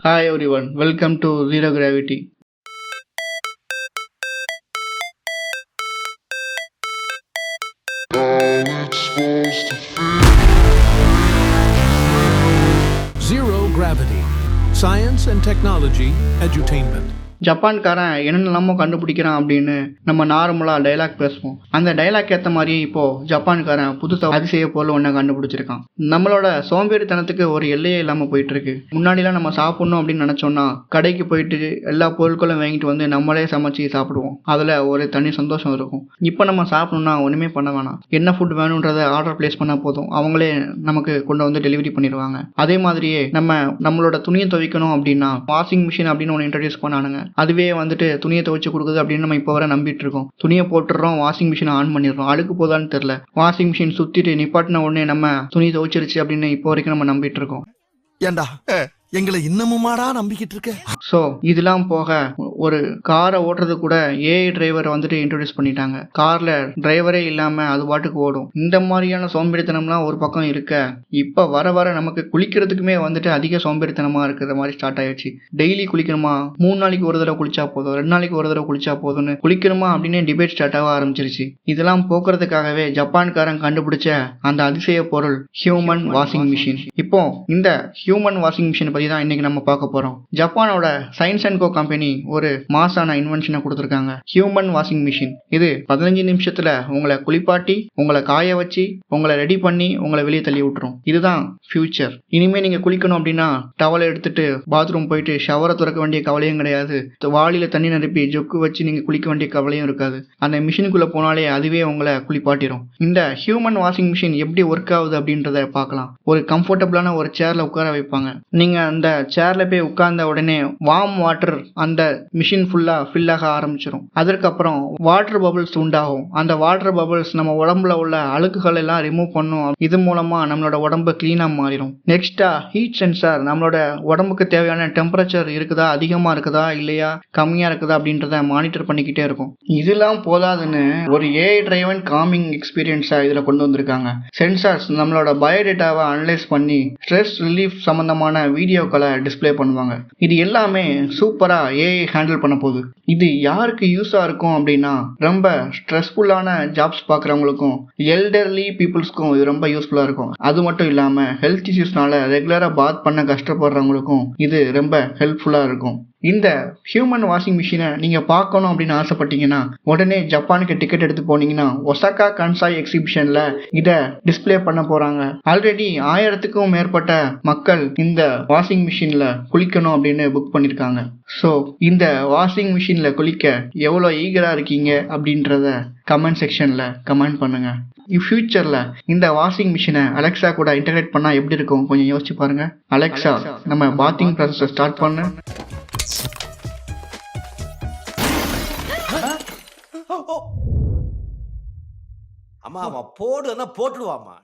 Hi everyone, welcome to Zero Gravity. Zero Gravity. Science and Technology Edutainment. ஜப்பான்காரன் என்னென்னலாமோ கண்டுபிடிக்கிறான் அப்படின்னு நம்ம நார்மலாக dialogue பேசுவோம். அந்த டைலாக் ஏற்ற மாதிரியே இப்போது ஜப்பான்காரன் புதுசாக அதிசய பொருள் ஒன்றை கண்டுபிடிச்சிருக்கான். நம்மளோட சோம்பேறித்தனத்துக்கு ஒரு எல்லையே இல்லாமல் போயிட்டுருக்கு. முன்னாடிலாம் நம்ம சாப்பிட்ணும் அப்படின்னு நினச்சோன்னா கடைக்கு போயிட்டு எல்லா பொருட்களும் வாங்கிட்டு வந்து நம்மளே சமைச்சு சாப்பிடுவோம். அதில் ஒரு தனி சந்தோஷம் இருக்கும். இப்போ நம்ம சாப்பிட்ணுன்னா ஒன்றுமே பண்ண வேணாம். என்ன ஃபுட் வேணுன்றதை ஆர்டர் பிளேஸ் பண்ணால் போதும், அவங்களே நமக்கு கொண்டு வந்து டெலிவரி பண்ணிடுவாங்க. அதே மாதிரியே நம்மளோட துணியை துவைக்கணும் அப்படின்னா வாஷிங் மிஷின் அப்படின்னு ஒன்று இன்ட்ரடியூஸ் பண்ணானுங்க. அதுவே வந்துட்டு துணியை துவைச்சு கொடுக்குது அப்படின்னு நம்ம இப்போ வர நம்பிட்டு இருக்கோம். துணியை போட்டுடுறோம், வாஷிங் மிஷினை ஆன் பண்ணிடுறோம். அழுக்கு போதான்னு தெரியல, வாஷிங் மிஷின் சுத்திட்டு நிப்பாட்டின உடனே நம்ம துணி துவைச்சிருச்சு அப்படின்னு இப்போ வரைக்கும் நம்ம நம்பிட்டு இருக்கோம். ஏண்டா எங்களை இன்னமுமாடா நம்பிக்கிட்டு இருக்க? ஸோ இதெல்லாம் போக ஒரு காரை ஓட்டுறது கூட ஏஐ டிரைவர் வந்துட்டு இன்ட்ரோடியூஸ் பண்ணிட்டாங்க. கார்ல டிரைவரே இல்லாம அது பாட்டுக்கு ஓடும். இந்த மாதிரியான சோம்பேறித்தனம்லாம் ஒரு பக்கம் இருக்க, இப்ப வர வர நமக்கு குளிக்கிறதுக்குமே வந்துட்டு அதிக சோம்பேறித்தனமா இருக்கிற மாதிரி ஸ்டார்ட் ஆயிடுச்சு. டெய்லி குளிக்கணுமா, 3 நாளைக்கு ஒரு தடவை குளிச்சா போதும், 2 நாளைக்கு ஒரு தடவை குளிச்சா போதும்னு குளிக்கணுமா அப்படின்னு டிபேட் ஸ்டார்ட் ஆக ஆரம்பிச்சிருச்சு. இதெல்லாம் போக்குறதுக்காகவே ஜப்பான்காரன் கண்டுபிடிச்ச அந்த அதிசய பொருள் ஹியூமன் வாஷிங் மிஷின். இப்போ இந்த ஹியூமன் வாஷிங் மிஷின் பத்தி தான் இன்னைக்கு நம்ம பார்க்க போறோம். ஜப்பானோட சயின்ஸ் அண்ட் கோ கம்பெனி ஒரு மாசான இன்வென்ஷனை கொடுத்திருக்காங்க, ஹியூமன் வாஷிங் மிஷின். இது 15 நிமிஷத்துல உங்களை குளிப்பாட்டி, உங்களை காய வச்சு, உங்களை ரெடி பண்ணி உங்களை வெளியே தள்ளி விட்டுரும். இதுதான் ஃபியூச்சர். இனிமே நீங்க குளிக்கணும் அப்படின்னா டவலை எடுத்துட்டு பாத்ரூம் போயிட்டு ஷவரை திறக்க வேண்டிய கவலையும் கிடையாது. வாளியில தண்ணி நிரப்பி ஜொக்கு வச்சு நீங்க குளிக்க வேண்டிய கவலையும் இருக்காது. அந்த மிஷினுக்குள்ள போனாலே அதுவே உங்களை குளிப்பாட்டிடும். இந்த ஹியூமன் வாஷிங் மிஷின் எப்படி ஒர்க் ஆகுது அப்படின்றத பார்க்கலாம். ஒரு கம்ஃபர்டபுளான ஒரு சேர்ல உட்கார வைப்பாங்க. நீங்க அந்த சேர்ல போய் உட்கார்ந்த உடனே வார்ம் வாட்டர் அந்த மிஷின் ஃபுல்லா ஃபில் ஆக ஆரம்பிச்சிடும். அதற்கப்புறம் வாட்டர் பபிள்ஸ் உண்டாகும். அந்த வாட்டர் பபிள்ஸ் நம்ம உடம்புல உள்ள அழுக்குகள் எல்லாம் ரிமூவ் பண்ணும். இது மூலமா நம்மளோட உடம்பு கிளீனா மாறிடும். நெக்ஸ்டா ஹீட் சென்சார் நம்மளோட உடம்புக்கு தேவையான டெம்பரேச்சர் இருக்குதா, அதிகமா இருக்குதா இல்லையா, கம்மியா இருக்குதா அப்படின்றத மானிட்டர் பண்ணிக்கிட்டே இருக்கும். இதெல்லாம் போதாதுன்னு ஒரு ஏஐ டிரைவன் காமிங் எக்ஸ்பீரியன்ஸா இதுல கொண்டு வந்திருக்காங்க. சென்சார்ஸ் நம்மளோட பயோடேட்டாவை அனலைஸ் பண்ணி ஸ்ட்ரெஸ் ரிலீஃப் சம்பந்தமான வீடியோக்களை டிஸ்பிளே பண்ணுவாங்க. இது எல்லாமே சூப்பரா ஏஐ ஹேண்டில் பண்ண போகுது. இது யாருக்கு யூஸா இருக்கும் அப்படின்னா, ரொம்ப ஸ்ட்ரெஸ்ஃபுல்லான ஜாப்ஸ் பார்க்குறவங்களுக்கும் எல்டர்லி பீப்புள்ஸ்க்கும் இது ரொம்ப யூஸ்ஃபுல்லா இருக்கும். அது மட்டும் இல்லாம ஹெல்த் இஷ்யூஸ்னால ரெகுலரா பாத் பண்ண கஷ்டப்படுறவங்களுக்கும் இது ரொம்ப ஹெல்ப்ஃபுல்லா இருக்கும். இந்த ஹியூமன் வாஷிங் மிஷினை நீங்க பார்க்கணும் அப்படின்னு ஆசைப்பட்டீங்கன்னா உடனே ஜப்பானுக்கு டிக்கெட் எடுத்து போனீங்கன்னா ஒசாகா கன்சாய் எக்ஸிபிஷன்ல இத டிஸ்பிளே பண்ண போறாங்க. ஆல்ரெடி 1000க்கும் மேற்பட்ட மக்கள் இந்த வாஷிங் மிஷின்ல குளிக்கணும் அப்படின்னு புக் பண்ணிருக்காங்க. ஸோ இந்த வாஷிங் மிஷின்ல குளிக்க எவ்வளோ ஈகரா இருக்கீங்க அப்படின்றத கமெண்ட் செக்ஷன்ல கமெண்ட் பண்ணுங்க. ஃபியூச்சர்ல இந்த வாஷிங் மிஷினை அலெக்சா கூட இன்டகிரேட் பண்ணா எப்படி இருக்கும் கொஞ்சம் யோசிச்சு பாருங்க. அலெக்சா, நம்ம பாத்திங் ப்ராசஸை ஸ்டார்ட் பண்ணு. அம்மா அவன் போடுன்னா போட்டுடுவாமா.